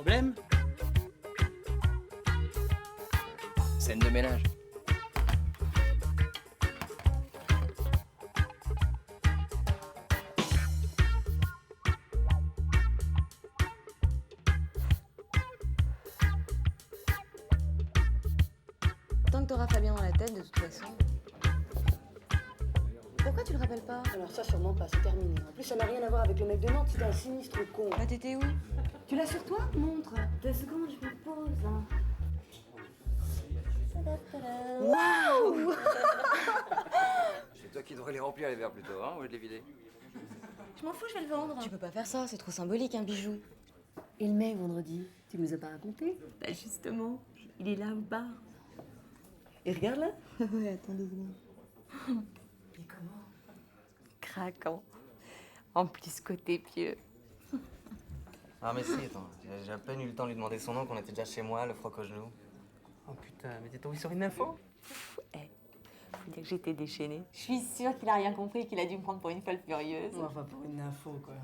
problème? Scène de ménage. Tant que t'auras Fabien dans la tête, de toute façon. Pourquoi tu le rappelles pas? Alors ça, sûrement pas, c'est terminé. En plus, ça n'a rien à voir avec le mec de Nantes, c'était un sinistre con. Bah t'étais où? Tu l'as sur toi? Montre. 2 secondes, je me pose. Hein. Waouh! C'est toi qui devrais les remplir les verres plutôt, hein, ou de les vider. Je m'en fous, je vais le vendre. Tu peux pas faire ça, c'est trop symbolique un bijou. Et le mec, vendredi, tu nous as pas raconté? Bah justement, il est là au bar. Et regarde là. Ouais, attends 2 secondes. Mais comment? Craquant. En plus, côté pieux. Ah mais si, attends, j'ai à peine eu le temps de lui demander son nom qu'on était déjà chez moi, le froc au genou. Oh putain, mais t'es tombé sur une info? Faut dire que j'étais déchaînée. Je suis sûre qu'il a rien compris et qu'il a dû me prendre pour une folle furieuse. Enfin, pour une info, quoi.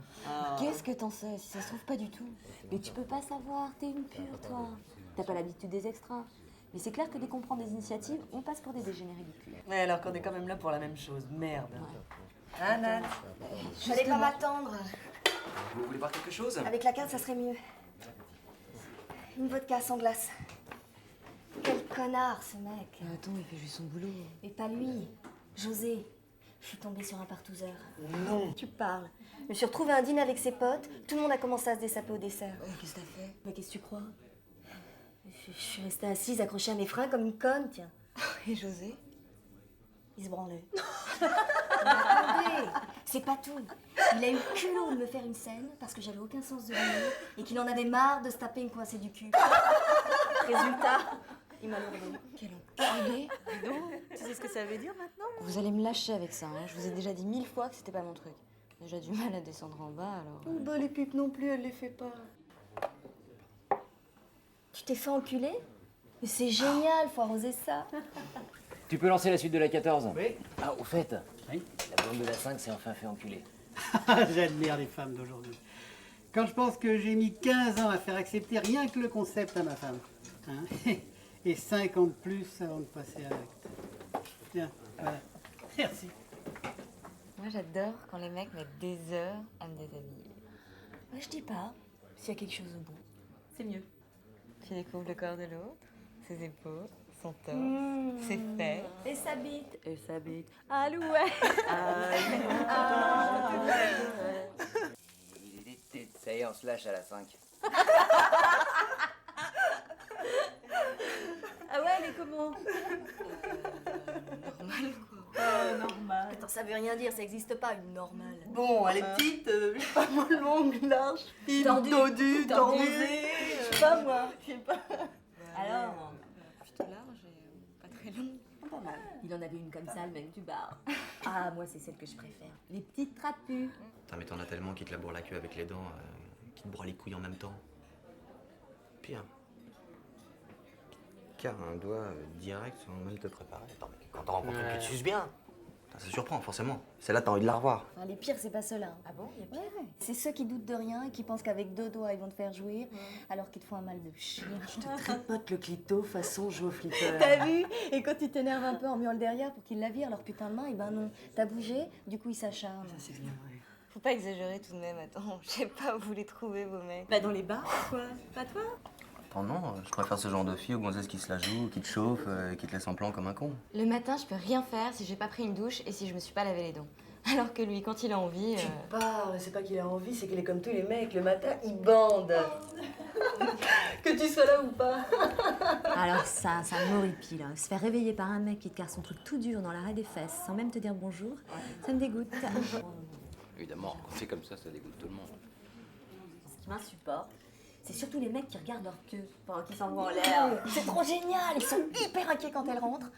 Qu'est-ce que t'en sais? Si ça se trouve pas du tout. Mais tu peux pas savoir, t'es une pure, toi. T'as pas l'habitude des extras. Mais c'est clair que dès qu'on prend des initiatives, on passe pour des dégénérés du cul. Ouais, alors qu'on est quand même là pour la même chose. Merde. Hein, Nan? Fallait pas m'attendre. Vous voulez boire quelque chose? Avec la carte, ça serait mieux. Une vodka sans glace. Quel connard, ce mec. Attends, il fait juste son boulot. Mais pas lui. José. Je suis tombée sur un partouzeur. Non. Tu parles. Je me suis retrouvée à un dîner avec ses potes. Tout le monde a commencé à se dessaper au dessert. Qu'est-ce que t'as fait? Mais qu'est-ce que tu crois? Je suis restée assise, accrochée à mes freins comme une conne, tiens. Et José? Il se branlait. Mais attendez, c'est pas tout. Il a eu le culot de me faire une scène parce que j'avais aucun sens de l'humour et qu'il en avait marre de se taper une coincée du cul. Résultat, il m'a lourdé. Quel enculé! Tu sais ce que ça veut dire maintenant? Vous allez me lâcher avec ça, hein. Je vous ai déjà dit 1000 fois que c'était pas mon truc. Déjà du mal à descendre en bas, alors... Oh, bah, les pipes non plus, elle les fait pas. Tu t'es fait enculer? Mais c'est génial, faut arroser ça. Tu peux lancer la suite de la 14? Oui. Ah, au fait, Oui. la blonde de la 5 s'est enfin fait enculer. J'admire les femmes d'aujourd'hui. Quand je pense que j'ai mis 15 ans à faire accepter rien que le concept à ma femme. Hein, et 5 ans de plus avant de passer à l'acte. Tiens, voilà. Merci. Moi, j'adore quand les mecs mettent des heures à me déshabiller. Moi, je dis pas s'il y a quelque chose au bout. C'est mieux. Tu découvres le corps de l'autre, ses épaules, son torse, ses fesses. Et sa bite. Et ça bite. Alouette. Ça y est, on se lâche à la 5. Ah ouais, elle est comment? Normal. Attends, ça veut rien dire, ça existe pas, une normale. Bon, elle est petite, je sais pas moi, longue, large, fine, Tendue. dodue, Tendue. tendue. Je sais pas moi. Alors, Plutôt large et pas très long. pas mal. Il en avait une comme ça, le mec du bar. Ah, moi, c'est celle que je préfère. Les petites trapues. Putain mais t'en as tellement qui te labourent la queue avec les dents, qui te broient les couilles en même temps. Pire. Car un doigt direct sans même te préparer. Attends mais quand t'en rencontres une qui te suce bien, ça surprend forcément. Celle-là t'as envie de la revoir. Enfin, les pires, c'est pas ceux-là. Ah bon? Ouais, c'est ceux qui doutent de rien et qui pensent qu'avec 2 doigts, ils vont te faire jouir, alors qu'ils te font un mal de chien. Je te tripote le clito façon jeu au flipper. T'as vu? Et quand tu t'énerves un peu en miaulant derrière pour qu'ils la virent leur putain de main, et ben non. T'as bougé, du coup ils s'acharnent. Ça, c'est bien vrai. Faut pas exagérer tout de même, attends. Je sais pas où vous les trouvez, vos mecs. Bah, dans les bars, quoi. Pas toi? Attends non, je préfère ce genre de fille aux gonzesses qui se la jouent, qui te chauffent, et qui te laissent en plan comme un con. Le matin, je peux rien faire si j'ai pas pris une douche et si je me suis pas lavé les dents. Alors que lui, quand il a envie... Tu parles, c'est pas qu'il a envie, c'est qu'il est comme tous les mecs. Le matin, il bande. Que tu sois là ou pas. Alors ça m'horripile. Se faire réveiller par un mec qui te carre son truc tout dur dans l'arrêt des fesses sans même te dire bonjour, ça me dégoûte. Évidemment, quand c'est comme ça dégoûte tout le monde. Ce qui m'insupporte, c'est surtout les mecs qui regardent leur queue pendant qu'ils s'en vont en l'air. C'est trop génial, ils sont hyper inquiets quand elles rentrent.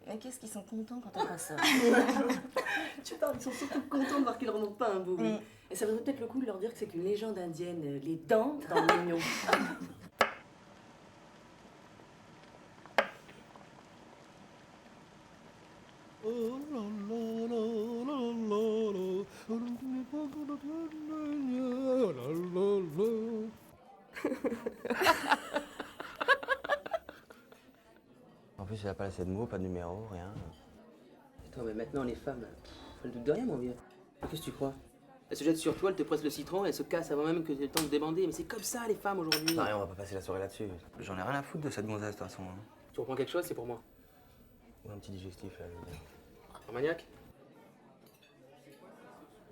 Mais qu'est-ce qu'ils sont contents quand elles ressortent. Tu parles, ils sont surtout contents de voir qu'ils remontent pas un bout. Et ça vaudrait peut-être le coup de leur dire que c'est qu'une légende indienne, les dents dans le mignon. En plus, il a pas laissé de mots, pas de numéro, rien. Attends, mais maintenant, les femmes, elles doutent de rien, mon vieux. Qu'est-ce que tu crois? Elles se jettent sur toi, elles te pressent le citron, elles se cassent avant même que tu aies le temps de débander. Mais c'est comme ça, les femmes, aujourd'hui. Non, on va pas passer la soirée là-dessus. J'en ai rien à foutre de cette gonzesse, de toute façon. Hein. Tu reprends quelque chose, c'est pour moi. Ou un petit digestif, là, je veux dire. Un maniaque?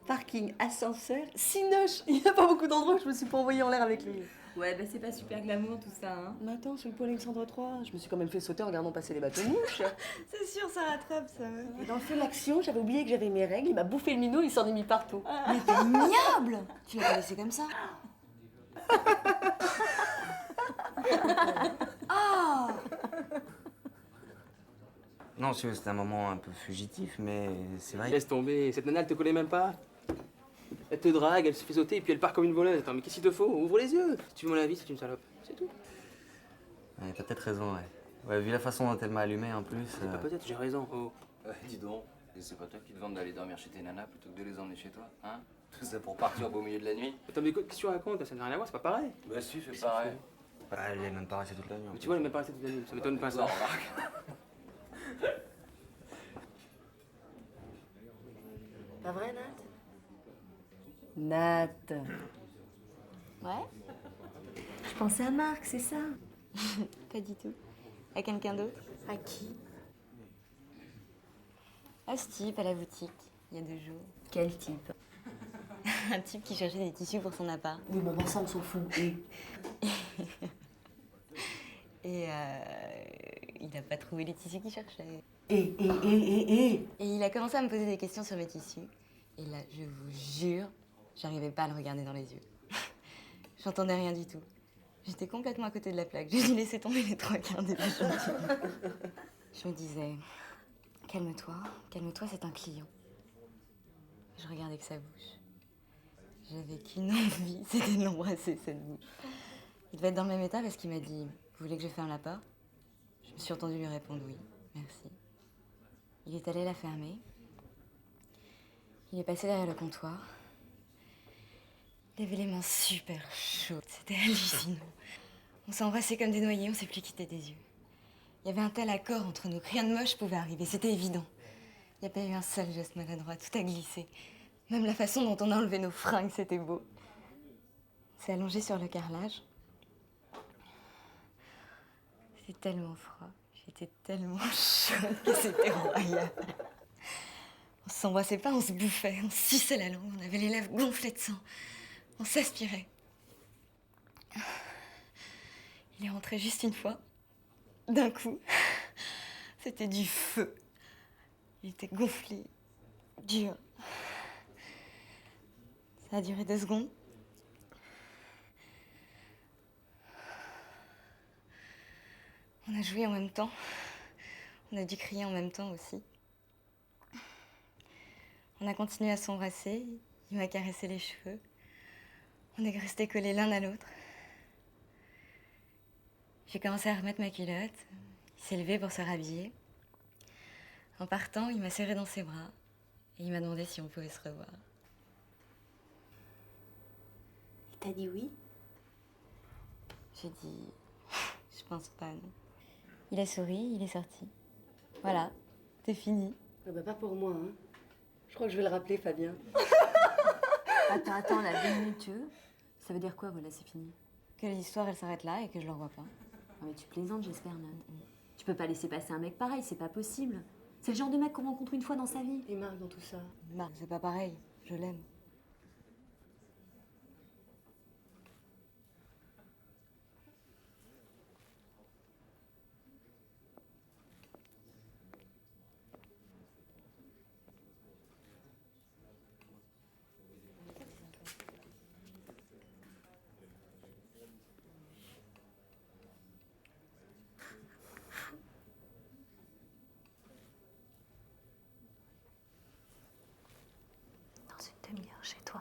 Parking, ascenseur, Cinoche. Il n'y a pas beaucoup d'endroits où je me suis pas envoyée en l'air avec lui. Ouais, bah c'est pas super glamour tout ça, hein. Mais attends, sur le pont Alexandre III, je me suis quand même fait sauter en regardant passer les bateaux mouches. C'est sûr, ça rattrape ça. Et dans le feu de l'action, j'avais oublié que j'avais mes règles, il m'a bouffé le minot, il s'en est mis partout. Mais t'es ignoble! Tu l'as pas laissé comme ça? Ah! Non, si, c'était un moment un peu fugitif, mais c'est vrai. Laisse tomber, cette nana, elle te connaît même pas. Elle te drague, elle se fait sauter et puis elle part comme une voleuse. Attends, mais qu'est-ce qu'il te faut? Ouvre les yeux. Si tu veux mon avis, c'est une salope. C'est tout. Ouais, t'as peut-être raison, ouais. Ouais, vu la façon dont elle m'a allumé en plus. Pas peut-être, j'ai raison. Oh. Ouais, dis donc, et c'est pas toi qui te vends d'aller dormir chez tes nanas plutôt que de les emmener chez toi, hein? Tout ça pour partir au beau milieu de la nuit? Attends, mais qu'est-ce que tu racontes? Ça n'a rien à voir, c'est pas pareil. Bah si, c'est pareil. Bah, elle est même pas restée toute la nuit. En Mais plus. tu vois, elle est même pas restée toute la nuit. Ça m'étonne pas, ça. Toi, remarque. Pas vrai, Nat? Nat. Ouais? Je pensais à Marc, c'est ça. Pas du tout. À quelqu'un d'autre? À qui? À ce type, à la boutique, il y a 2 jours. Quel type? Un type qui cherchait des tissus pour son appart. Oui, bon, ça, on s'en fout. Et il n'a pas trouvé les tissus qu'il cherchait. Et. Et il a commencé à me poser des questions sur mes tissus. Et là, je vous jure, j'arrivais pas à le regarder dans les yeux. J'entendais rien du tout. J'étais complètement à côté de la plaque. J'ai dû laisser tomber les 3/4 des échantillons. Je me disais, calme-toi, calme-toi, c'est un client. Je regardais que sa bouche. J'avais qu'une envie, c'était de l'embrasser, cette bouche. Il devait être dans le même état parce qu'il m'a dit, vous voulez que je ferme la porte? Je me suis entendue lui répondre oui, merci. Il est allé la fermer. Il est passé derrière le comptoir. Il avait les mains super chaudes, c'était hallucinant. On s'est embrassés comme des noyés, on s'est plus quitté des yeux. Il y avait un tel accord entre nous que rien de moche pouvait arriver, c'était évident. Il n'y a pas eu un seul geste maladroit, tout a glissé. Même la façon dont on a enlevé nos fringues, c'était beau. On s'est allongé sur le carrelage. C'était tellement froid, j'étais tellement chaude que c'était royal. On s'embrassait pas, on se bouffait, on se suçait la langue, on avait les lèvres gonflées de sang. On s'aspirait. Il est rentré juste une fois. D'un coup, c'était du feu. Il était gonflé, dur. Ça a duré 2 secondes. On a joué en même temps. On a dû crier en même temps aussi. On a continué à s'embrasser. Il m'a caressé les cheveux. On est restés collés l'un à l'autre. J'ai commencé à remettre ma culotte. Il s'est levé pour se rhabiller. En partant, il m'a serré dans ses bras et il m'a demandé si on pouvait se revoir. Il t'a dit oui? J'ai dit, je pense pas, non. Il a souri, il est sorti. Voilà, c'est fini. Ah bah pas pour moi, hein. Je crois que je vais le rappeler, Fabien. Attends, la 2 minutes. Ça veut dire quoi, voilà, c'est fini? Que l'histoire, elle s'arrête là et que je le revois pas. Ah, mais tu plaisantes, j'espère, non? Tu peux pas laisser passer un mec pareil, c'est pas possible. C'est le genre de mec qu'on rencontre une fois dans sa vie. Et Marc dans tout ça? Marc, c'est pas pareil, je l'aime. Dans une demi-heure chez toi.